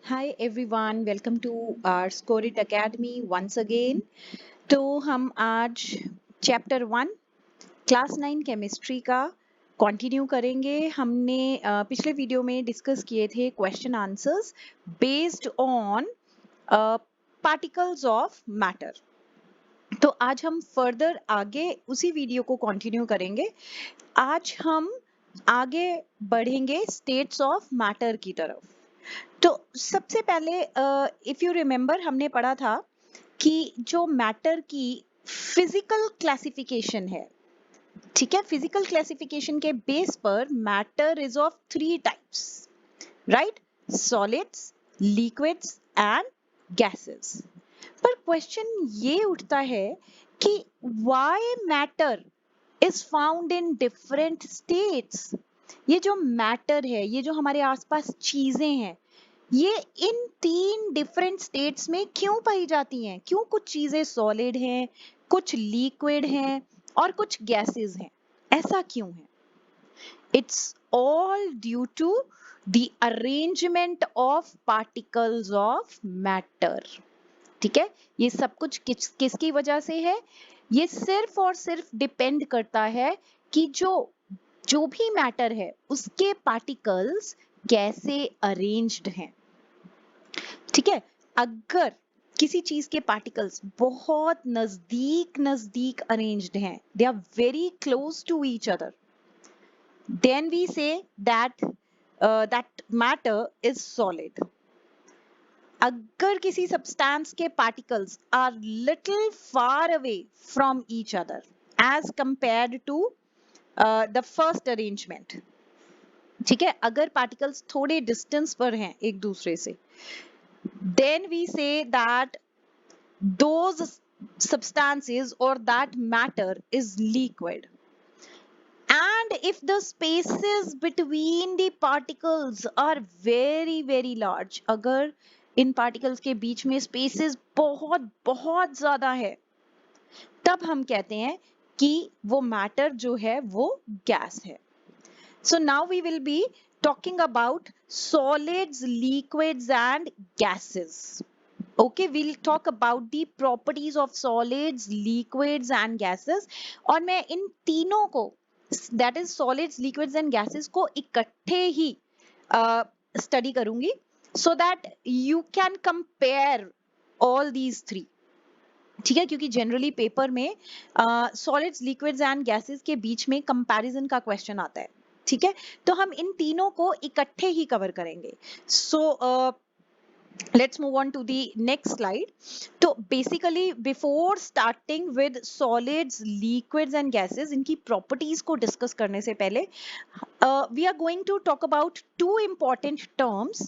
Hi everyone, welcome to our Score It Academy once again. तो हम आज chapter 1 class 9 chemistry का continue करेंगे। हमने पिछले वीडियो में डिस्कस किए थे question answers based on particles of matter. तो आज हम फर्दर आगे उसी वीडियो को कंटिन्यू करेंगे। आज हम आगे बढ़ेंगे स्टेट्स ऑफ मैटर की तरफ। तो सबसे पहले इफ यू रिमेम्बर हमने पढ़ा था कि जो मैटर की फिजिकल क्लासिफिकेशन है, ठीक है, फिजिकल क्लासिफिकेशन के बेस पर matter is of 3 types, right? Solids, liquids and gases. पर क्वेश्चन ये उठता है कि why matter is found in different states. ये जो मैटर है, ये जो हमारे आसपास चीजें हैं, ये इन 3 डिफरेंट स्टेट्स में क्यों पाई जाती हैं? क्यों कुछ चीजें सॉलिड हैं, कुछ लिक्विड हैं और कुछ गैसेस हैं? ऐसा क्यों है? It's all due to the arrangement of particles of matter. ठीक है, ये सब कुछ किसकी वजह से है? ये सिर्फ और सिर्फ डिपेंड करता है कि जो भी मैटर है उसके पार्टिकल्स कैसे अरेंज्ड हैं। ठीक है, अगर किसी चीज के पार्टिकल्स बहुत नजदीक नजदीक अरेंज्ड हैं, they are very close to each other, then we say that matter is solid. अगर किसी सब्सटेंस के particles are little far away from each other as compared to the first arrangement, ठीक है, अगर पार्टिकल्स थोड़े distance पर हैं एक दूसरे से, then we say that those substances or that matter is liquid. And if the spaces between the particles are very very large, अगर इन particles के बीच में spaces बहुत बहुत ज्यादा है, तब हम कहते हैं कि वो matter जो है वो gas है। So now we will be talking about solids, liquids and gases. Okay, we'll talk about the properties of solids, liquids and gases. और मैं इन तीनों को, that is solids, liquids and gases को इकट्ठे ही study करूंगी, so that you can compare all these three. ठीक है, क्योंकि जनरली पेपर में सॉलिड्स, लिक्विड्स एंड गैसेस के बीच में कंपैरिजन का क्वेश्चन आता है। ठीक है, तो हम इन तीनों को इकट्ठे ही कवर करेंगे। सो let's move on to the next slide. तो basically before starting with solids, liquids and gases, इनकी properties को discuss करने से पहले we are going to talk about two important terms.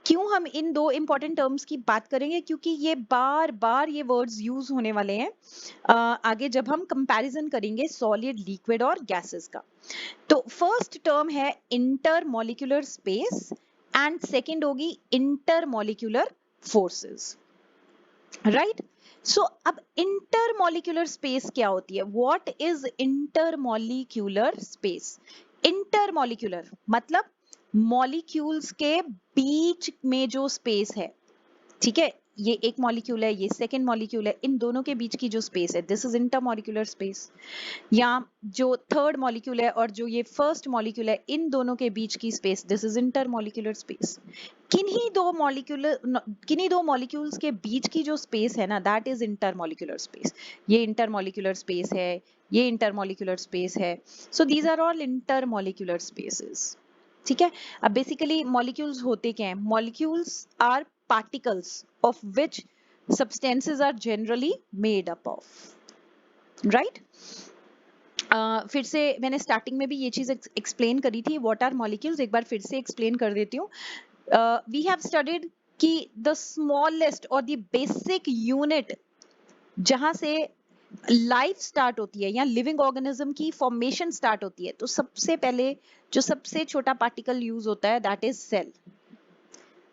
क्यों हम इन दो इंपॉर्टेंट टर्म्स की बात करेंगे? क्योंकि ये बार बार ये वर्ड्स यूज होने वाले हैं आगे जब हम कंपैरिजन करेंगे सॉलिड, लिक्विड और गैसेस का। तो फर्स्ट टर्म है इंटरमॉलिक्यूलर स्पेस एंड सेकंड होगी इंटरमॉलिक्यूलर फोर्सेस, राइट? सो अब इंटरमॉलिक्यूलर स्पेस क्या होती है? What is intermolecular space? Intermolecular मतलब मॉलिक्यूल्स के बीच में जो स्पेस है, ठीक है, ये एक मॉलिक्यूल है, ये सेकेंड मॉलिक्यूल है, इन दोनों के बीच की जो स्पेस है, दिस इज इंटरमॉलिक्यूलर स्पेस। या जो थर्ड मॉलिक्यूल है और जो ये फर्स्ट मॉलिक्यूल है, इन दोनों के बीच की space, this is intermolecular space. किन्हीं दो मॉलिक्यूल्स के बीच की जो स्पेस है ना, दैट इज इंटरमॉलिक्यूलर स्पेस। ये इंटरमॉलिक्यूलर स्पेस है, ये इंटरमॉलिक्यूलर स्पेस है। So these are all intermolecular spaces. ठीक है, अब बेसिकली मॉलिक्यूल्स होते क्या हैं? Molecules are particles of which substances are generally made up of, right? फिर से मैंने स्टार्टिंग में भी ये चीज एक्सप्लेन करी थी, व्हाट आर मॉलिक्यूल्स, एक बार फिर से एक्सप्लेन कर देती हूँ। वी हैव स्टडीड कि द स्मॉलेस्ट और द बेसिक यूनिट जहां से लाइफ स्टार्ट होती है या लिविंग ऑर्गेनिज्म की फॉर्मेशन स्टार्ट होती है, तो सबसे पहले जो सबसे छोटा पार्टिकल यूज होता है दैट इज सेल,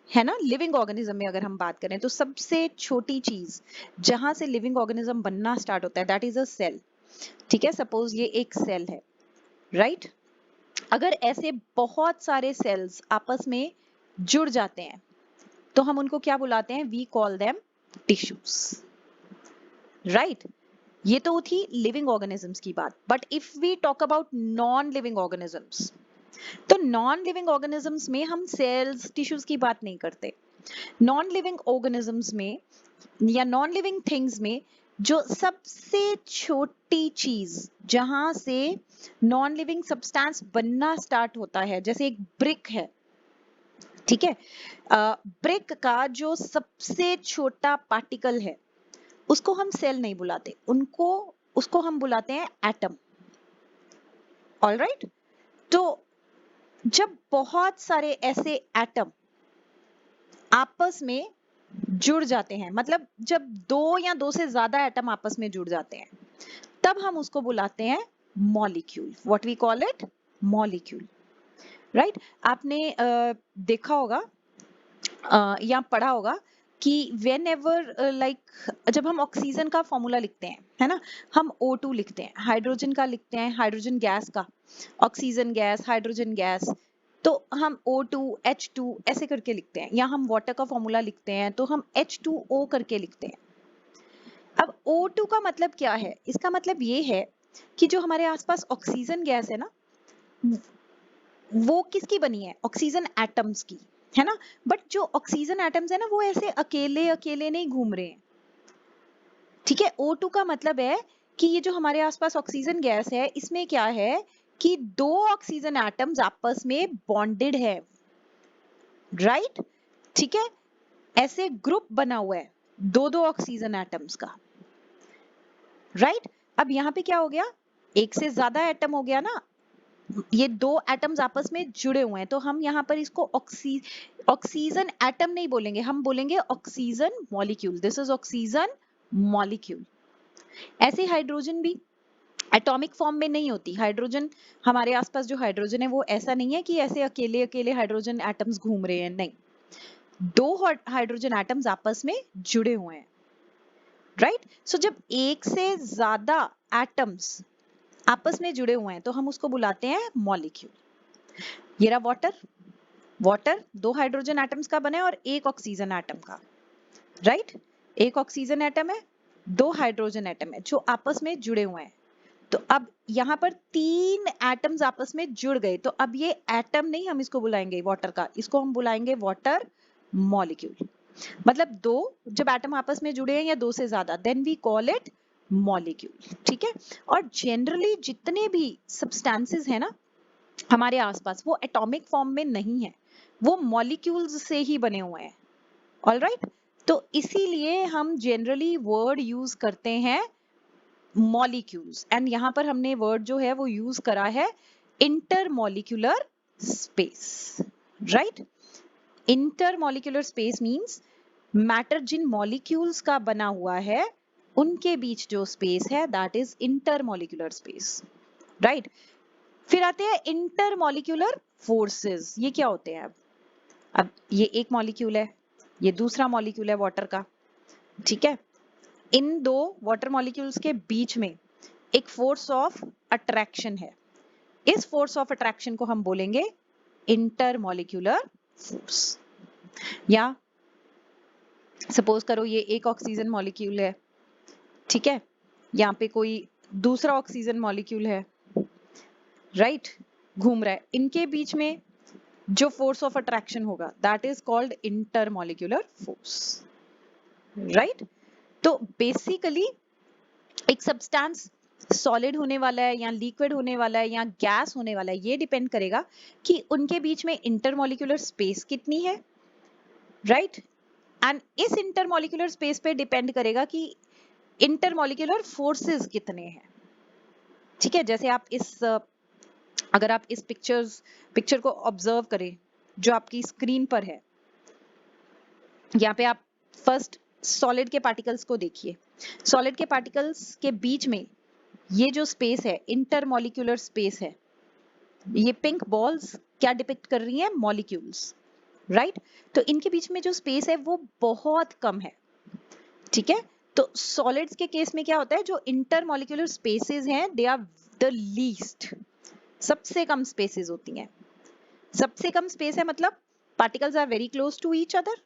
है ना? लिविंग ऑर्गेनिज्म में अगर हम बात करें तो सबसे छोटी चीज जहां से लिविंग ऑर्गेनिज्म बनना स्टार्ट होता है दैट इज अ सेल। ठीक है, सपोज ये एक सेल है, राइट? अगर ऐसे बहुत सारे सेल्स आपस में जुड़ जाते हैं तो हम उनको क्या बुलाते हैं? We call them tissues, right? ये तो थी लिविंग ऑर्गेनिजम्स की बात, but if we talk about non living organisms, तो नॉन लिविंग ऑर्गेनिजम्स में हम सेल्स, टिश्यूज की बात नहीं करते। नॉन लिविंग ऑर्गेनिजम्स में या नॉन लिविंग थिंग्स में जो सबसे छोटी चीज जहां से नॉन लिविंग सब्सटेंस बनना स्टार्ट होता है, जैसे एक ब्रिक है, ठीक है, ब्रिक का जो सबसे छोटा पार्टिकल है उसको हम सेल नहीं बुलाते, उसको हम बुलाते हैं एटम। ऑलराइट? तो जब बहुत सारे ऐसे एटम आपस में जुड़ जाते हैं, मतलब जब दो या दो से ज्यादा एटम आपस में जुड़ जाते हैं, तब हम उसको बुलाते हैं molecule. What we call it? Molecule, right? आपने देखा होगा या पढ़ा होगा कि वेन एवर लाइक जब हम ऑक्सीजन का फॉर्मूला लिखते हैं, है ना, हम O2 लिखते हैं, हाइड्रोजन का लिखते हैं, हाइड्रोजन गैस का, ऑक्सीजन गैस, हाइड्रोजन गैस, तो हम O2 H2 ऐसे करके लिखते हैं, या हम वाटर का फॉर्मूला लिखते हैं तो हम H2O करके लिखते हैं। अब O2 का मतलब क्या है? इसका मतलब ये है कि जो हमारे आसपास ऑक्सीजन गैस है ना, वो किसकी बनी है? ऑक्सीजन एटम्स की, है ना? बट जो ऑक्सीजन एटम्स है ना, वो ऐसे अकेले अकेले नहीं घूम रहे हैं, ठीक है? O2 का मतलब है कि ये जो हमारे आसपास ऑक्सीजन गैस है, इसमें क्या है कि दो ऑक्सीजन एटम्स आपस में बॉन्डेड है, राइट? ठीक है, ऐसे ग्रुप बना हुआ है दो दो ऑक्सीजन एटम्स का, राइट? अब यहाँ पे क्या हो गया? एक से ज्यादा एटम हो गया ना, ये दो एटम्स आपस में जुड़े हुए हैं, तो हम यहाँ पर इसको ऑक्सीजन एटम नहीं बोलेंगे, हम बोलेंगे oxygen molecule. This is oxygen molecule. ऐसे हाइड्रोजन भी एटॉमिक फॉर्म में नहीं होती। हाइड्रोजन, हमारे आसपास जो हाइड्रोजन है वो ऐसा नहीं है कि ऐसे अकेले अकेले हाइड्रोजन एटम्स घूम रहे हैं, नहीं, दो हाइड्रोजन एटम्स आपस में जुड़े हुए हैं, राइट? सो जब एक से ज्यादा एटम्स आपस में जुड़े हुए हैं तो हम उसको बुलाते हैं मॉलिक्यूल। ये रहा वाटर, वाटर दो हाइड्रोजन एटम्स का बना है और एक ऑक्सीजन एटम का, राइट? एक ऑक्सीजन एटम है, दो हाइड्रोजन एटम है जो आपस में जुड़े हुए हैं। तो अब यहाँ पर तीन एटम्स आपस में जुड़ गए, तो अब ये एटम नहीं हम इसको बुलाएंगे वाटर का, इसको हम बुलाएंगे वाटर मॉलिक्यूल। मतलब दो जब एटम आपस में जुड़े हैं या दो से ज्यादा, then we call it molecule, ठीक है? और जनरली जितने भी सब्सटेंसेस है ना हमारे आसपास, वो एटॉमिक फॉर्म में नहीं है, वो मॉलिक्यूल्स से ही बने हुए हैं। ऑलराइट? तो इसीलिए हम जनरली वर्ड यूज करते हैं मॉलिक्यूल्स, एंड यहाँ पर हमने वर्ड जो है वो यूज करा है intermolecular space, right? Intermolecular space means matter जिन मॉलिक्यूल्स का बना हुआ है उनके बीच जो स्पेस है, that is intermolecular space, right? फिर आते हैं इंटरमॉलिक्यूलर फोर्सेस। ये क्या होते हैं? अब ये एक मॉलिक्यूल है, ये दूसरा मॉलिक्यूल है वाटर का, ठीक है? इन दो वाटर मॉलिक्यूल्स के बीच में एक फोर्स ऑफ अट्रैक्शन है, इस फोर्स ऑफ अट्रैक्शन को हम बोलेंगे इंटरमॉलिक्यूलर फोर्स। या सपोज करो ये एक ऑक्सीजन मॉलिक्यूल है, ठीक है, यहाँ पे कोई दूसरा ऑक्सीजन मॉलिक्यूल है, राइट, घूम रहा है, इनके बीच में जो फोर्स ऑफ अट्रैक्शन होगा that is called intermolecular force, right? तो बेसिकली एक सब्सटेंस सॉलिड होने वाला है या लिक्विड होने वाला है या गैस होने वाला है, ये डिपेंड करेगा कि उनके बीच में इंटरमॉलिक्यूलर स्पेस कितनी है, राइट? एंड इस इंटरमॉलिक्यूलर स्पेस पे डिपेंड करेगा कि इंटरमॉलिक्यूलर फोर्सेस कितने हैं, ठीक है? जैसे आप अगर आप इस पिक्चर को ऑब्जर्व करें जो आपकी स्क्रीन पर है, यहाँ पे आप फर्स्ट सॉलिड के पार्टिकल्स को देखिए। सॉलिड के पार्टिकल्स के बीच में ये जो स्पेस है इंटरमॉलिक्यूलर स्पेस है, ये पिंक बॉल्स क्या डिपिक्ट कर रही हैं? Molecules, right? तो इनके बीच में जो स्पेस है वो बहुत कम है, ठीक है? तो सॉलिड्स के केस में क्या होता है, जो इंटरमॉलिक्यूलर स्पेसेस हैं दे आर द लीस्ट, सबसे कम स्पेसेस होती हैं। सबसे कम स्पेस है मतलब particles are very close to each other,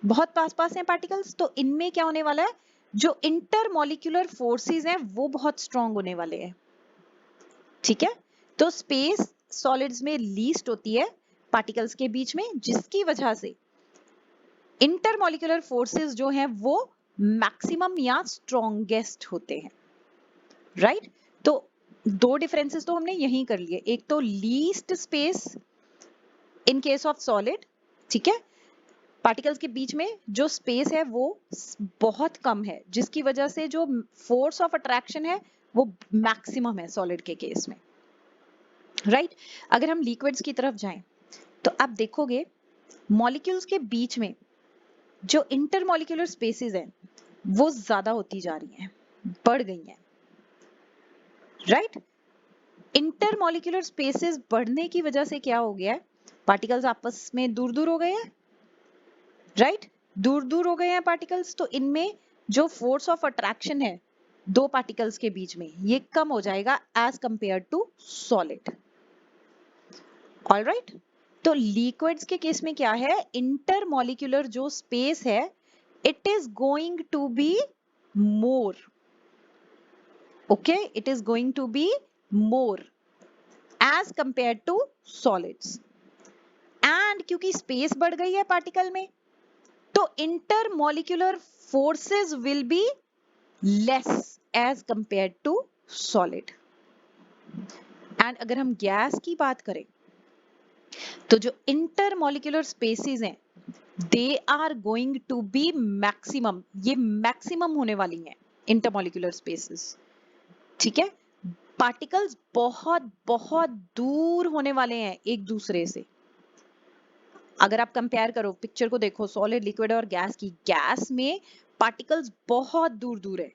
बहुत पास पास हैं पार्टिकल्स, तो इनमें क्या होने वाला है, जो इंटरमॉलिक्यूलर फोर्सेस हैं वो बहुत स्ट्रांग होने वाले हैं। ठीक है, तो स्पेस सॉलिड्स में लीस्ट होती है पार्टिकल्स के बीच में, जिसकी वजह से इंटरमॉलिक्यूलर फोर्सेस जो हैं वो मैक्सिमम या स्ट्रॉन्गेस्ट होते हैं। राइट, तो दो डिफरेंसेस तो हमने यही कर लिए, एक तो least space in case of solid, ठीक है, पार्टिकल्स के बीच में जो स्पेस है वो बहुत कम है, जिसकी वजह से जो फोर्स ऑफ अट्रैक्शन है वो मैक्सिमम है सॉलिड के केस में। राइट, अगर हम लिक्विड्स की तरफ जाएं तो आप देखोगे मॉलिक्यूल्स के बीच में जो इंटरमॉलिक्यूलर स्पेसेस हैं वो ज्यादा होती जा रही हैं, बढ़ गई हैं। राइट, इंटरमॉलिक्यूलर स्पेसेस बढ़ने की वजह से क्या हो गया है, पार्टिकल्स आपस में दूर दूर हो गए हैं। राइट, दूर दूर हो गए हैं पार्टिकल्स, तो इनमें जो फोर्स ऑफ अट्रैक्शन है दो पार्टिकल्स के बीच में ये कम हो जाएगा as compare to solid. Alright, तो लिक्विड्स के केस में क्या है, इंटरमॉलिक्यूलर जो स्पेस है it is going to be more. Okay, it is going to be more as compare to solids. And क्योंकि स्पेस बढ़ गई है पार्टिकल में, तो intermolecular forces will be less as compare to solid. And अगर हम gas की बात करें तो जो इंटरमॉलिक्यूलर स्पेसेस हैं they are going to be maximum, ये मैक्सिमम होने वाली हैं इंटरमॉलिक्यूलर स्पेसेस। ठीक है, पार्टिकल्स बहुत बहुत दूर होने वाले हैं एक दूसरे से। अगर आप कंपेयर करो, पिक्चर को देखो सॉलिड, लिक्विड और गैस की, गैस में पार्टिकल्स बहुत दूर दूर है।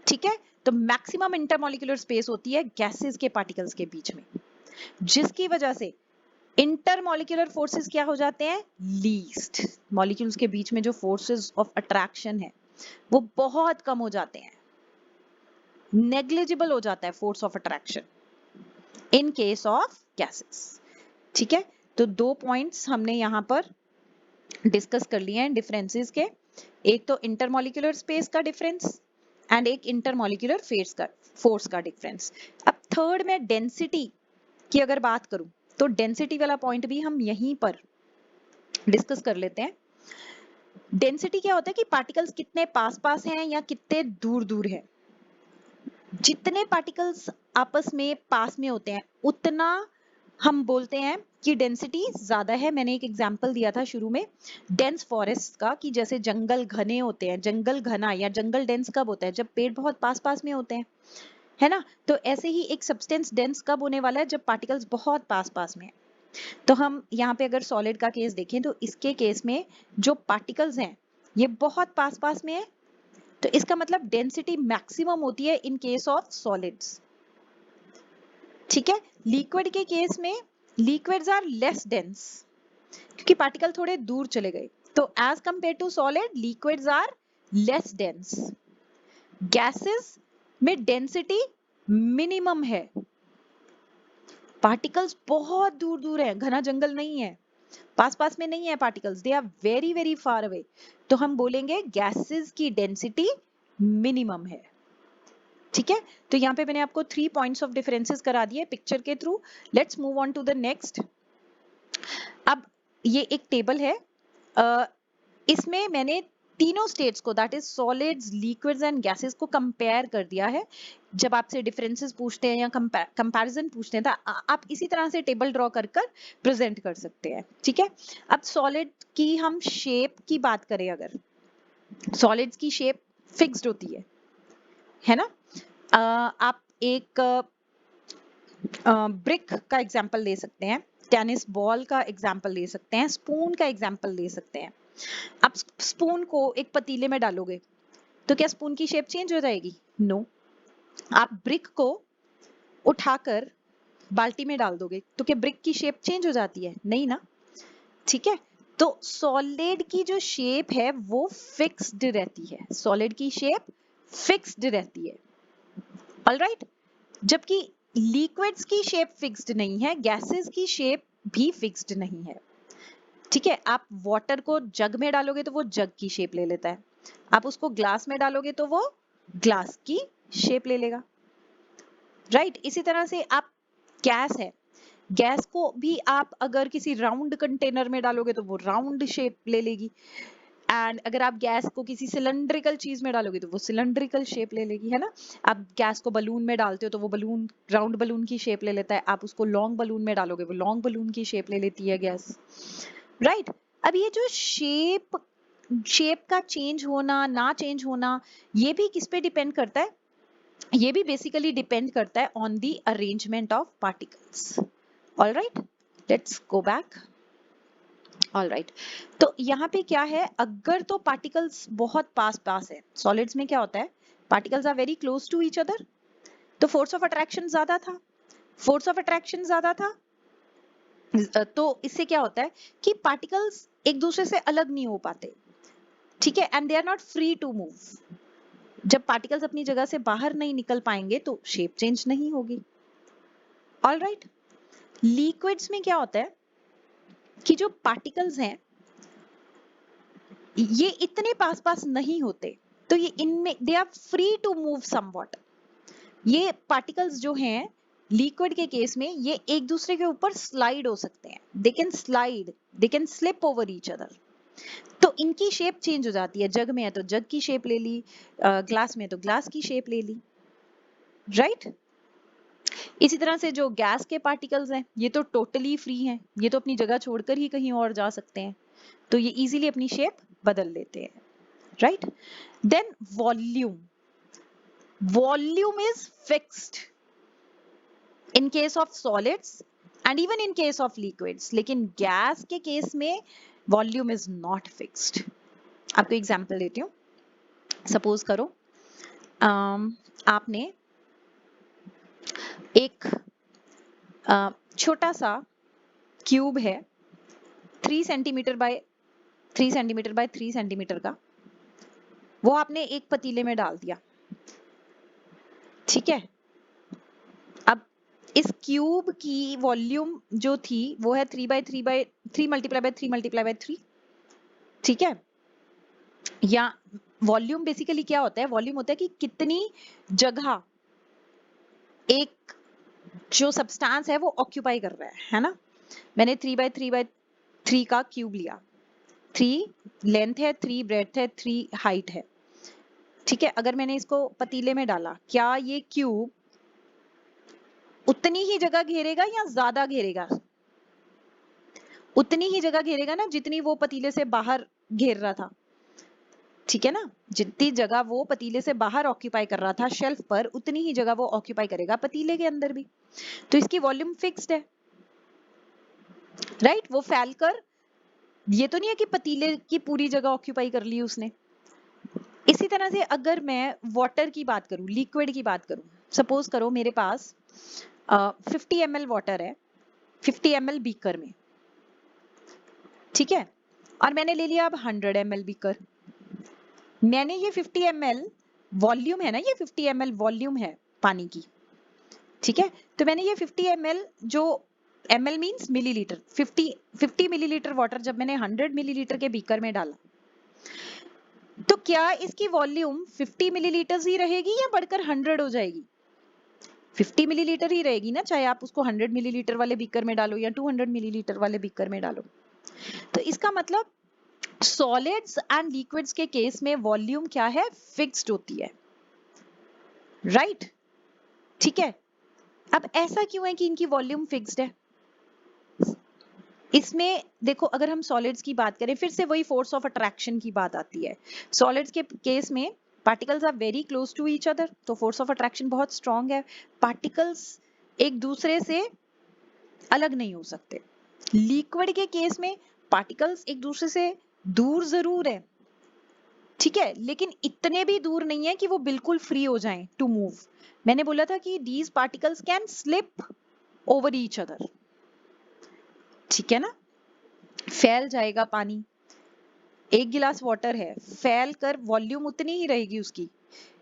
ठीक है, तो मैक्सिमम इंटरमॉलिक्यूलर स्पेस होती है गैसेस के पार्टिकल्स के बीच में, जिसकी वजह से इंटरमॉलिक्यूलर फोर्सेस क्या हो जाते हैं, लीस्ट। मॉलिक्यूल्स के बीच में जो फोर्सेस ऑफ अट्रैक्शन है वो बहुत कम हो जाते हैं, नेग्लिजिबल हो जाता है force of attraction in case of gases. ठीक है, तो दो पॉइंट्स हमने यहां पर डिस्कस कर लिए हैं डिफरेंसेस के, एक तो इंटरमॉलिक्यूलर स्पेस का डिफरेंस एंड एक इंटरमॉलिक्यूलर फोर्स का डिफरेंस। अब थर्ड में डेंसिटी की अगर बात करूं तो डेंसिटी वाला पॉइंट भी हम यहीं पर डिस्कस कर लेते हैं। डेंसिटी क्या होता है कि पार्टिकल्स कितने पास पास हैं या कितने दूर दूर हैं। जितने पार्टिकल्स आपस में पास में होते हैं उतना हम बोलते हैं कि डेंसिटी ज्यादा है। मैंने एक एग्जांपल दिया था शुरू में डेंस फॉरेस्ट का, कि जैसे जंगल घने होते हैं, जंगल घना या जंगल डेंस कब होता है, जब पेड़ बहुत पास पास में होते हैं, है ना। तो ऐसे ही एक सब्सटेंस डेंस कब होने वाला है, जब पार्टिकल्स बहुत पास पास में है। तो हम यहाँ पे अगर सॉलिड का केस देखें तो इसके केस में जो पार्टिकल्स हैं ये बहुत पास पास में है, तो इसका मतलब डेंसिटी मैक्सिमम होती है इन केस ऑफ सॉलिड्स। ठीक है, लिक्विड के केस में लिक्विड्स आर लेस डेंस क्योंकि पार्टिकल थोड़े दूर चले गए, तो as compare to solid liquids are less dense. Gases में डेंसिटी मिनिमम है, पार्टिकल्स बहुत दूर दूर है, घना जंगल नहीं है, पास पास में नहीं है particles, they are very very far away, तो हम बोलेंगे गैसेस की डेंसिटी मिनिमम है। ठीक है, तो यहाँ पे मैंने आपको 3 पॉइंट्स ऑफ डिफरेंसेस करा दिए पिक्चर के थ्रू। Let's move on to the next. अब ये एक टेबल है, इसमें मैंने तीनों स्टेट्स को, that is solids, liquids and gases को कंपेयर कर दिया है। जब आपसे डिफरेंसेस पूछते हैं या कंपैरिजन पूछते हैं तो आप इसी तरह से टेबल ड्रॉ कर कर प्रेजेंट कर सकते हैं। ठीक है, अब सॉलिड की हम शेप की बात करें, अगर सॉलिड्स की शेप फिक्स्ड होती है ना। आप एक ब्रिक का एग्जाम्पल ले सकते हैं, टेनिस बॉल का एग्जाम्पल ले सकते हैं, स्पून का एग्जाम्पल ले सकते हैं। आप स्पून को एक पतीले में डालोगे तो क्या स्पून की शेप चेंज हो जाएगी? नो। आप ब्रिक को उठाकर बाल्टी में डाल दोगे तो क्या ब्रिक की शेप चेंज हो जाती है? नहीं ना। ठीक है, तो सॉलिड की जो शेप है वो फिक्स्ड रहती है, सॉलिड की शेप फिक्स्ड रहती है। ऑलराइट, जबकि लिक्विड्स की शेप फिक्स्ड नहीं है, गैसेस की शेप भी फिक्स्ड नहीं है। ठीक है, आप वाटर को जग में डालोगे तो वो जग की शेप ले लेता है, आप उसको ग्लास में डालोगे तो वो ग्लास की शेप ले लेगा, राइट। इसी तरह से आप गैस है, गैस को भी आप अगर किसी राउंड कंटेनर में डालोगे तो वो राउंड शेप ले लेगी, एंड अगर आप गैस को किसी सिलेंड्रिकल चीज में डालोगे तो वो सिलेंड्रिकल शेप ले लेगी, है ना। आप गैस को बलून में डालते हो तो वो बलून राउंड बलून की शेप ले लेता है, आप उसको लॉन्ग बलून में डालोगे वो लॉन्ग बलून की शेप ले लेती है गैस, राइट। अब ये जो शेप शेप का चेंज होना ना चेंज होना, ये भी किस पे डिपेंड करता है, ये भी बेसिकली डिपेंड करता है on the arrangement of particles. All right, let's go back. All right, तो यहाँ पे क्या है, अगर तो पार्टिकल्स बहुत पास पास है, सॉलिड्स में क्या होता है, particles are very close to each other, तो फोर्स ऑफ अट्रैक्शन ज्यादा था, फोर्स ऑफ अट्रैक्शन ज्यादा था, तो इससे क्या होता है कि पार्टिकल्स एक दूसरे से अलग नहीं हो पाते, ठीक है, and they are not free to move. जब पार्टिकल्स अपनी जगह से बाहर नहीं निकल पाएंगे तो शेप चेंज नहीं होगी। ऑल राइट, लिक्विड्स में क्या होता है कि जो पार्टिकल्स हैं ये इतने पास पास नहीं होते, तो ये इनमें they are free to move somewhat. ये पार्टिकल्स जो हैं लिक्विड के केस में ये एक दूसरे के ऊपर स्लाइड हो सकते हैं, they can slide, they can slip over each other, तो इनकी शेप चेंज हो जाती है, जग में है तो जग की शेप ले ली, ग्लास में तो ग्लास की शेप ले ली, राइट। इसी तरह से जो गैस के पार्टिकल्स हैं ये तो टोटली फ्री हैं, ये तो अपनी जगह छोड़कर ही कहीं और जा सकते हैं, तो ये इजीली अपनी शेप बदल लेते हैं, right. Then volume, volume is fixed in case of solids and even in case of liquids, लेकिन गैस के केस में वॉल्यूम इज नॉट फिक्स्ड। आपको एग्जांपल देती हूँ, सपोज करो आपने एक छोटा सा क्यूब है 3 centimetre bye 3 centimetre bye 3 centimetre का, वो आपने एक पतीले में डाल दिया, ठीक है। अब इस क्यूब की वॉल्यूम जो थी वो है 3 by 3 by 3 multiply by 3 multiply by 3, ठीक है। या वॉल्यूम बेसिकली क्या होता है, वॉल्यूम होता है कि कितनी जगह एक जो सब्सटेंस है वो ऑक्यूपाई कर रहा है ना। मैंने 3 बाय 3 बाय 3 का क्यूब लिया, 3 लेंथ है, 3 ब्रेड्थ है, 3 हाइट है, ठीक है। अगर मैंने इसको पतीले में डाला, क्या ये क्यूब उतनी ही जगह घेरेगा या ज्यादा घेरेगा, उतनी ही जगह घेरेगा ना जितनी वो पतीले से बाहर घेर रहा था, ठीक है ना। जितनी जगह वो पतीले से बाहर ऑक्यूपाई कर रहा था शेल्फ पर, उतनी ही जगह वो ऑक्यूपाई करेगा पतीले के अंदर भी, तो इसकी वॉल्यूम फिक्स्ड है, राइट। वो फैलकर ये तो नहीं है कि पतीले की पूरी जगह ऑक्यूपाई कर ली उसने। इसी तरह से अगर मैं वाटर की बात करूं, लिक्विड की बात करूं, सपोज करो मेरे पास 50 ml वाटर है 50 ml बीकर में, ठीक है, और मैंने ले लिया अब 100 ml बीकर। मैंने ये 50 ml वॉल्यूम है ना, ये 50 ml वॉल्यूम है पानी की, ठीक है। तो मैंने ये 50 ml जो ml means millilitre, 50 millilitre water जब मैंने 100 मिलीलीटर के बीकर में डाला, तो क्या इसकी वॉल्यूम 50 मिलीलीटर ही रहेगी या बढ़कर 100 हो जाएगी? 50 मिलीलीटर ही रहेगी ना, चाहे आप उसको 100 मिलीलीटर वाले बीकर में डालो या 200 मिलीलीटर वाले बीकर में डालो। तो इसका मतलब सॉलिड्स एंड लिक्विड्स के केस में वॉल्यूम क्या है, फिक्स्ड होती है, राइट, ठीक है। अब ऐसा क्यों है कि इनकी वॉल्यूम फिक्स्ड है? इसमें देखो, अगर हम सॉलिड्स की बात करें, फिर से वही फोर्स ऑफ अट्रैक्शन की बात आती है। सॉलिड्स के केस में particles are very close to each other, तो फोर्स ऑफ अट्रैक्शन बहुत स्ट्रांग है, पार्टिकल्स एक दूसरे से अलग नहीं हो सकते। लिक्विड के केस में पार्टिकल्स एक दूसरे से दूर जरूर है, ठीक है, लेकिन इतने भी दूर नहीं है कि वो बिल्कुल फ्री हो जाएं टू मूव। मैंने बोला था कि these particles can slip over each other, ठीक है ना, फैल जाएगा पानी। एक गिलास वाटर है, फैल कर वॉल्यूम उतनी ही रहेगी उसकी,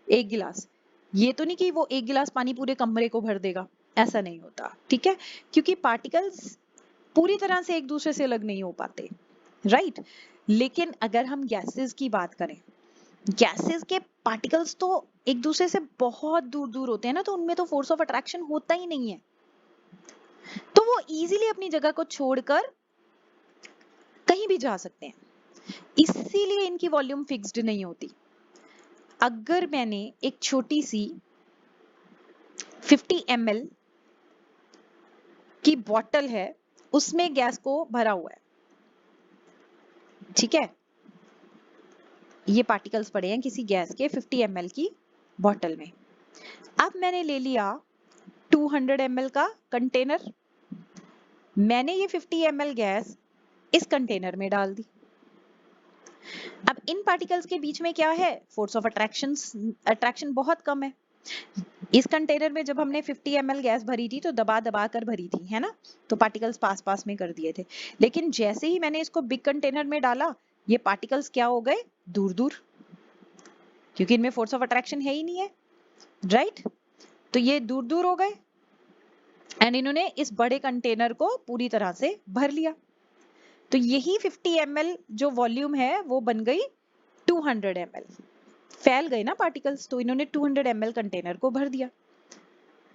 एक गिलास, ये तो नहीं कि वो एक गिलास पानी पूरे कमरे को भर देगा, ऐसा नहीं होता, ठीक है, क्योंकि पार्टिकल्स पूरी तरह से एक दूसरे से अलग नहीं हो पाते, राइट। लेकिन अगर हम गैसेस की बात करें, गैसेस के पार्टिकल्स तो एक दूसरे से बहुत दूर दूर होते हैं ना, तो उनमें तो फोर्स ऑफ अट्रैक्शन होता ही नहीं है, तो वो इजीली अपनी जगह को छोड़कर कहीं भी जा सकते हैं, इसीलिए इनकी वॉल्यूम फिक्स्ड नहीं होती। अगर मैंने एक छोटी सी 50 ml की बॉटल है, उसमें गैस को भरा हुआ है, ठीक है, ये पार्टिकल्स पड़े हैं किसी गैस के 50 ml की बॉटल में। अब मैंने ले लिया 200 ml का कंटेनर, मैंने ये 50 ml गैस इस कंटेनर में डाल दी। अब इन पार्टिकल्स के बीच में क्या है, फोर्स ऑफ अट्रैक्शन बहुत कम है। इस कंटेनर में जब हमने 50 ml गैस भरी थी तो दबा दबा कर भरी थी, है ना, तो पार्टिकल्स पास पास में कर दिए थे। लेकिन जैसे ही मैंने इसको बिग कंटेनर में डाला, ये पार्टिकल्स क्या हो गए, दूर दूर, क्योंकि इनमें फोर्स ऑफ अट्रैक्शन है ही नहीं है, राइट। तो ये दूर दूर हो गए एंड इन्होंने इस बड़े कंटेनर को पूरी तरह से भर लिया। तो यही 50 ml जो वॉल्यूम है वो बन गई 200 ml, फैल गए ना पार्टिकल्स, तो इन्होंने 200 ml कंटेनर को भर दिया,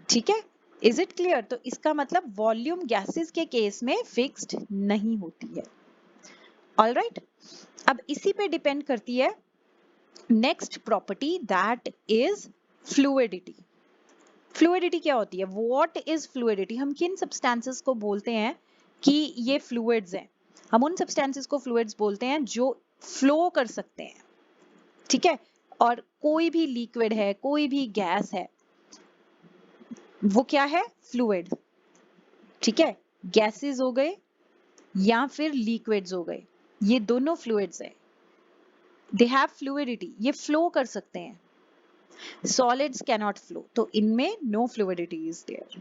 ठीक है। Is it clear? तो इसका मतलब वॉल्यूम गैसेस के केस में फिक्स्ड नहीं होती है। ऑलराइट, अब इसी पे डिपेंड करती है next property, that is fluidity. Fluidity क्या होती है, व्हाट इज फ्लूइडिटी? हम किन सब्सटेंसेस को बोलते हैं कि ये फ्लूइड्स हैं? हम उन सब्सटेंसेस को फ्लूइड्स बोलते हैं जो फ्लो कर सकते हैं, ठीक है। और कोई भी लिक्विड है, कोई भी गैस है, वो क्या है, फ्लूइड, ठीक है। गैसेस हो गए या फिर लिक्विड्स हो गए, ये दोनों फ्लूइड्स हैं, दे हैव फ्लूइडिटी, ये फ्लो कर सकते हैं। सॉलिड्स कैनॉट फ्लो, तो इनमें नो फ्लूइडिटी इज देयर।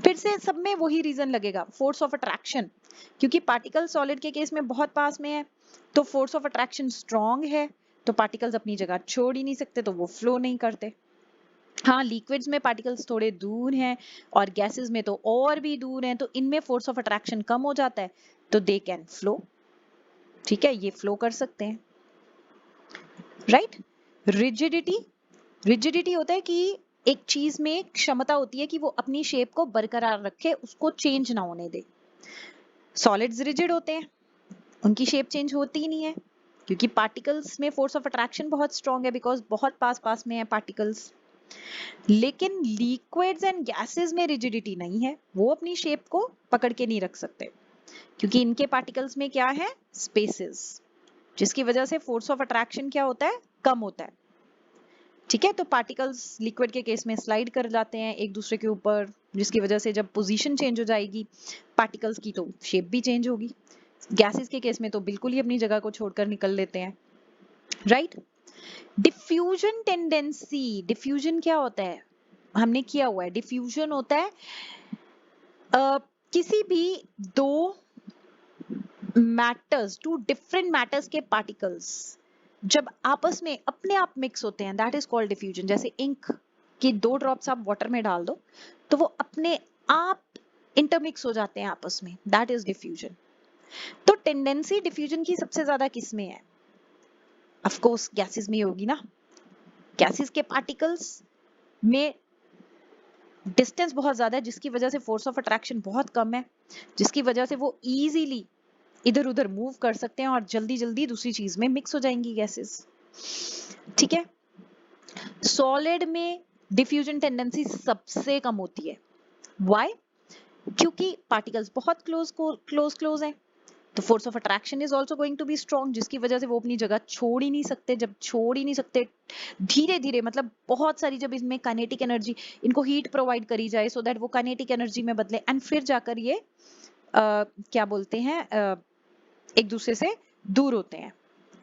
फिर से सब में वही रीजन लगेगा, फोर्स ऑफ अट्रैक्शन, क्योंकि पार्टिकल सॉलिड के केस में बहुत पास में है, तो फोर्स ऑफ अट्रैक्शन स्ट्रॉन्ग है, तो पार्टिकल्स अपनी जगह छोड़ ही नहीं सकते, तो वो फ्लो नहीं करते। हाँ, लिक्विड्स में पार्टिकल्स थोड़े दूर हैं और गैसेस में तो और भी दूर हैं, तो इनमें फोर्स ऑफ अट्रैक्शन कम हो जाता है, तो दे कैन फ्लो, ठीक है, ये फ्लो कर सकते हैं, राइट। रिजिडिटी, रिजिडिटी होता है कि एक चीज में क्षमता होती है कि वो अपनी शेप को बरकरार रखे, उसको चेंज ना होने दे। सॉलिड्स रिजिड होते हैं, उनकी शेप चेंज होती ही नहीं है, क्योंकि पार्टिकल्स में फोर्स ऑफ अट्रैक्शन बहुत स्ट्रॉन्ग है, बिकॉज बहुत पास पास में है पार्टिकल्स। लेकिन लिक्विड्स एंड गैसेस में रिजिडिटी नहीं है, वो अपनी शेप को पकड़ के नहीं रख सकते, क्योंकि इनके पार्टिकल्स में क्या है, स्पेसेस, जिसकी वजह से फोर्स ऑफ अट्रैक्शन क्या होता है, कम होता है, ठीक है। तो पार्टिकल्स लिक्विड के केस में स्लाइड कर जाते हैं एक दूसरे के ऊपर, जिसकी वजह से जब पोजीशन चेंज हो जाएगी पार्टिकल्स की, तो शेप भी चेंज होगी। गैसेस के केस में तो बिल्कुल ही अपनी जगह को छोड़कर निकल लेते हैं, राइट। डिफ्यूजन टेंडेंसी, डिफ्यूजन क्या होता है, हमने किया हुआ है, डिफ्यूजन होता है किसी भी दो मैटर्स, टू डिफरेंट मैटर्स के पार्टिकल्स जब आपस में अपने आप मिक्स होते हैं, दैट इज कॉल्ड डिफ्यूजन। जैसे इंक की 2 ड्रॉप्स आप वाटर में डाल दो तो वो अपने आप इंटरमिक्स हो जाते हैं आपस में, दैट इज डिफ्यूजन। तो टेंडेंसी डिफ्यूजन की सबसे ज्यादा किस में है, ऑफ कोर्स गैसेस में होगी ना। गैसेस के पार्टिकल्स में डिस्टेंस बहुत ज्यादा है, जिसकी वजह से फोर्स ऑफ अट्रैक्शन बहुत कम है, जिसकी वजह से वो इजीली इधर उधर मूव कर सकते हैं और जल्दी जल्दी दूसरी चीज में मिक्स हो जाएंगी गैसेस, ठीक है। सॉलिड में डिफ्यूजन टेंडेंसी सबसे कम होती है, व्हाई? क्योंकि पार्टिकल्स बहुत क्लोज हैं, तो force of attraction is also going to be strong, जिसकी वजह से वो अपनी जगह छोड़ ही नहीं सकते। जब छोड़ ही नहीं सकते, धीरे धीरे मतलब बहुत सारी, जब इसमें काइनेटिक एनर्जी, इनको हीट प्रोवाइड करी जाए सो दैट वो काइनेटिक एनर्जी में बदले एंड फिर जाकर ये क्या बोलते हैं, एक दूसरे से दूर होते हैं,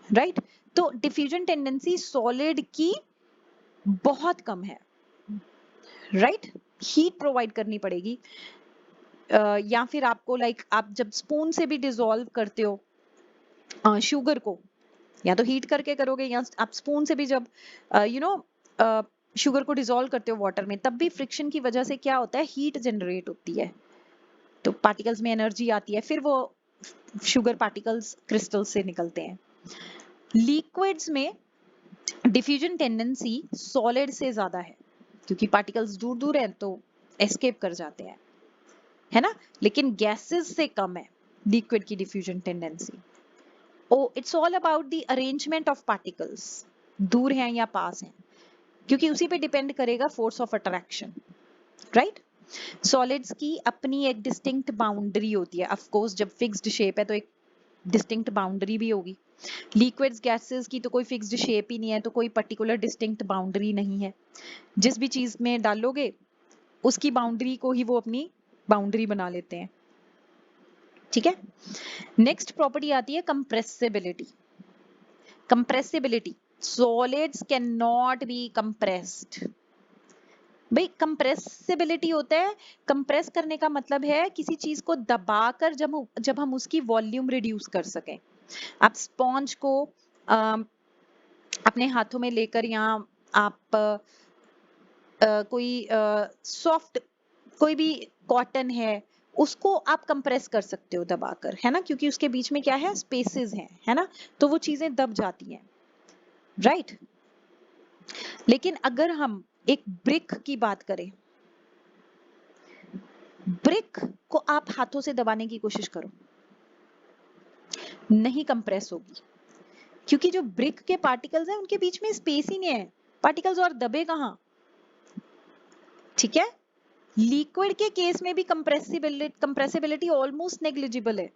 राइट। तो डिफ्यूजन टेंडेंसी सॉलिड की बहुत कम है, राइट। हीट प्रोवाइड करनी पड़ेगी, या फिर आपको आप जब स्पून से भी डिसॉल्व करते हो शुगर को, या तो हीट करके करोगे, या आप स्पून से भी जब यू नो शुगर को डिसॉल्व करते हो वाटर में, तब भी फ्रिक्शन की वजह से क्या होता है, हीट जनरेट होती है, तो पार्टिकल्स में एनर्जी आती है, फिर वो शुगर पार्टिकल्स क्रिस्टल से निकलते हैं। लिक्विड्स में डिफ्यूजन टेंडेंसी सॉलिड से ज्यादा है, क्योंकि पार्टिकल्स दूर दूर हैं तो एस्केप कर जाते हैं, है ना, लेकिन गैसेस से कम है लिक्विड की diffusion tendency. Oh it's all about the arrangement of particles, दूर हैं या पास हैं, क्योंकि उसी पे डिपेंड करेगा force of attraction, right. Solids की अपनी एक डिस्टिंक्ट बाउंड्री होती है, ऑफ कोर्स जब फिक्स्ड शेप है तो एक डिस्टिंक्ट बाउंड्री भी होगी। लिक्विड्स गैसेस की तो कोई फिक्स्ड शेप ही नहीं है, तो कोई पर्टिकुलर डिस्टिंक्ट बाउंड्री नहीं है, जिस भी चीज में डालोगे उसकी बाउंड्री को ही वो अपनी बाउंड्री बना लेते हैं, ठीक है। नेक्स्ट प्रॉपर्टी आती है compressibility. Compressibility, solids can not be compressed. भाई कंप्रेसिबिलिटी होता है, कंप्रेस करने का मतलब है किसी चीज को दबाकर जब हम उसकी वॉल्यूम रिड्यूस कर सकें। आप स्पॉन्ज को अपने हाथों में लेकर, या आप कोई सॉफ्ट कोई भी कॉटन है उसको आप कंप्रेस कर सकते हो दबाकर, है ना, क्योंकि उसके बीच में क्या है, स्पेसेस हैं, है ना, तो वो चीजें दब जाती हैं, राइट। लेकिन अगर हम एक ब्रिक की बात करें, ब्रिक को आप हाथों से दबाने की कोशिश करो, नहीं कंप्रेस होगी, क्योंकि जो ब्रिक के पार्टिकल्स हैं उनके बीच में स्पेस ही नहीं है, पार्टिकल्स और दबे कहां, ठीक है। लिक्विड के केस में भी कंप्रेसिबिलिटी ऑलमोस्ट नेग्लिजिबल है,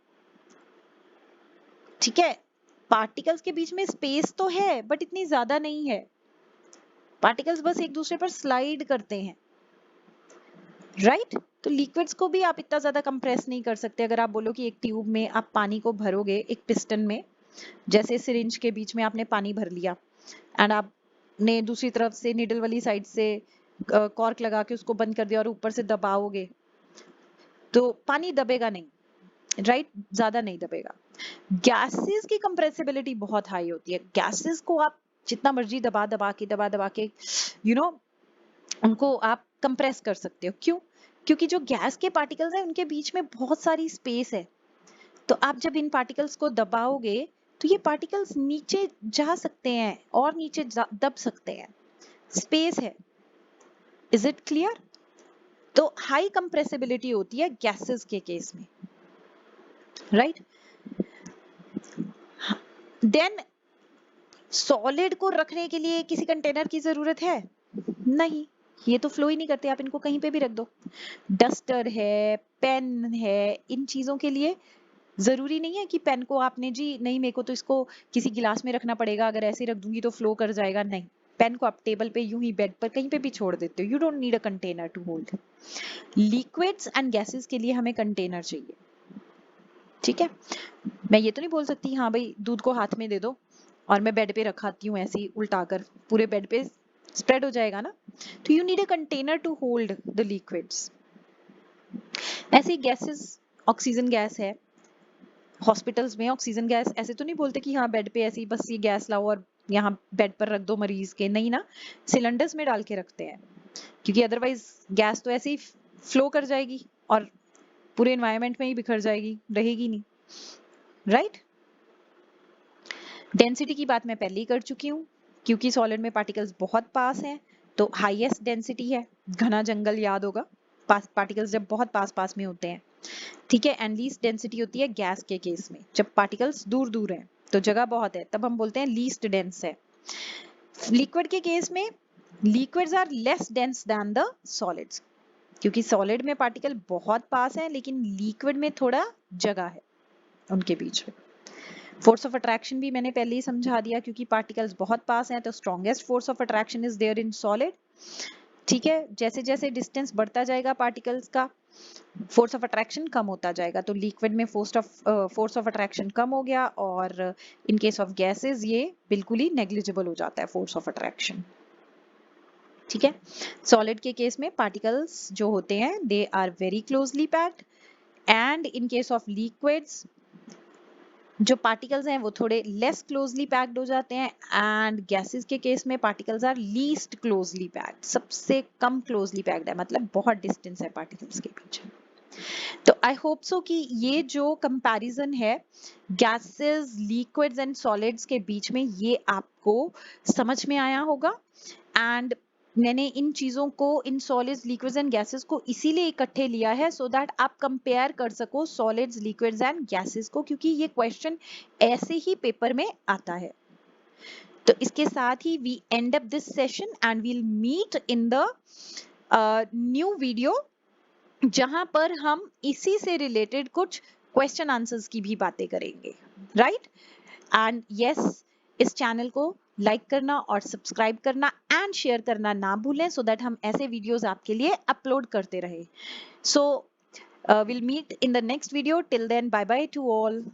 ठीक है। पार्टिकल्स के बीच में स्पेस तो है बट इतनी ज्यादा नहीं है, पार्टिकल्स बस एक दूसरे पर स्लाइड करते हैं, राइट। तो लिक्विड्स को भी आप इतना ज्यादा कंप्रेस नहीं कर सकते। अगर आप बोलो कि एक ट्यूब में आप पानी को भरोगे, एक पिस्टन में, जैसे सिरिंज के बीच में आपने पानी भर लिया एंड आपने दूसरी तरफ से निडल वाली साइड से कॉर्क लगा के उसको बंद कर दिया और ऊपर से दबाओगे तो पानी दबेगा नहीं, राइट, ज्यादा नहीं दबेगा। गैसेस की कंप्रेसिबिलिटी बहुत हाई होती है, गैसेस को आप जितना मर्जी दबा दबा के यू नो उनको आप कंप्रेस कर सकते हो। क्यों? क्योंकि जो गैस के पार्टिकल्स हैं उनके बीच में बहुत सारी स्पेस है, तो आप जब इन पार्टिकल्स को दबाओगे तो ये पार्टिकल्स नीचे जा सकते हैं और नीचे दब सकते हैं, स्पेस है। Is it clear? तो हाई कंप्रेसिबिलिटी होती है गैसेस के केस में, राइट। देन सॉलिड को रखने के लिए किसी कंटेनर की जरूरत है? नहीं, ये तो फ्लो ही नहीं करते, आप इनको कहीं पे भी रख दो। डस्टर है, पेन है, इन चीजों के लिए जरूरी नहीं है कि पेन को आपने जी नहीं मेरे को तो इसको किसी गिलास में रखना पड़ेगा, अगर ऐसे रख दूंगी तो फ्लो कर जाएगा, नहीं। पेन को आप टेबल पे यूं ही बेड पर कहीं पे भी छोड़ देते हो, you don't need a container to hold. Liquids and gases के लिए हमें कंटेनर चाहिए, ठीक है। मैं ये तो नहीं बोल सकती हाँ भाई दूध को हाथ में दे दो और मैं बेड पे रखाती हूँ ऐसे ही उल्टाकर, पूरे बेड पे स्प्रेड हो जाएगा ना, तो you need a container to hold the liquids. ऐसे गैसेस, ऑक्सीजन गैस है, हॉस्पिटल्स में ऑक्सीजन गैस ऐसे तो नहीं बोलते कि हाँ बेड पे ऐसे ही बस ये गैस लाओ और यहाँ बेड पर रख दो मरीज के, नहीं ना, सिलेंडर्स में डाल के रखते हैं, क्योंकि अदरवाइज गैस तो ऐसे ही फ्लो कर जाएगी और पूरे एनवायरनमेंट में ही बिखर जाएगी, रहेगी नहीं, राइट। डेंसिटी की बात मैं पहले ही कर चुकी हूँ, क्योंकि सॉलिड में पार्टिकल्स बहुत पास हैं तो हाईएस्ट डेंसिटी है। घना जंगल याद होगा, पार्टिकल्स जब बहुत पास पास में होते हैं, ठीक है। एंड लीस्ट डेंसिटी होती है गैस के केस में, जब पार्टिकल्स दूर दूर हैं तो जगह बहुत है तब हम बोलते हैं लीस्ट डेंस है। लिक्विड के केस में liquids are less dense than the solids, क्योंकि सॉलिड में पार्टिकल बहुत पास है लेकिन लिक्विड में थोड़ा जगह है उनके बीच में। फोर्स ऑफ अट्रैक्शन भी मैंने पहले ही समझा दिया, क्योंकि पार्टिकल्स बहुत पास हैं तो strongest force of attraction is there in solid, ठीक है। जैसे जैसे डिस्टेंस बढ़ता जाएगा पार्टिकल्स का, फोर्स ऑफ अट्रैक्शन कम होता जाएगा, तो लिक्विड में फोर्स ऑफ अट्रैक्शन कम हो गया और इन केस ऑफ गैसेस ये बिल्कुल ही नेग्लिजिबल हो जाता है फोर्स ऑफ अट्रैक्शन, ठीक है। सॉलिड के केस में पार्टिकल्स जो होते हैं they are very closely packed, and in case of liquids जो पार्टिकल्स हैं वो थोड़े लेस क्लोजली पैक्ड हो जाते हैं, एंड गैसेस के केस में particles are least closely packed, सबसे कम क्लोजली पैक्ड है, मतलब बहुत डिस्टेंस है पार्टिकल्स के बीच। तो आई होप सो कि ये जो कंपैरिजन है गैसेस, लिक्विड्स एंड सॉलिड्स के बीच में, ये आपको समझ में आया होगा। एंड मैंने इन चीजों को, in solids, liquids and gases को इसीलिए इकट्ठे लिया है सो दैट आप कंपेयर कर सको सॉलिड्स, लिक्विड्स एंड गैसेस को, क्योंकि ये क्वेश्चन ऐसे ही पेपर में आता है। तो इसके साथ ही we end up this session and we'll meet in the new video, जहां पर हम इसी से रिलेटेड कुछ क्वेश्चन आंसर्स की भी बातें करेंगे, राइट? एंड यस, इस चैनल को लाइक करना और सब्सक्राइब करना एंड शेयर करना ना भूलें, सो दैट हम ऐसे वीडियोस आपके लिए अपलोड करते रहे। So will meet in the next video. Till then, bye bye to all.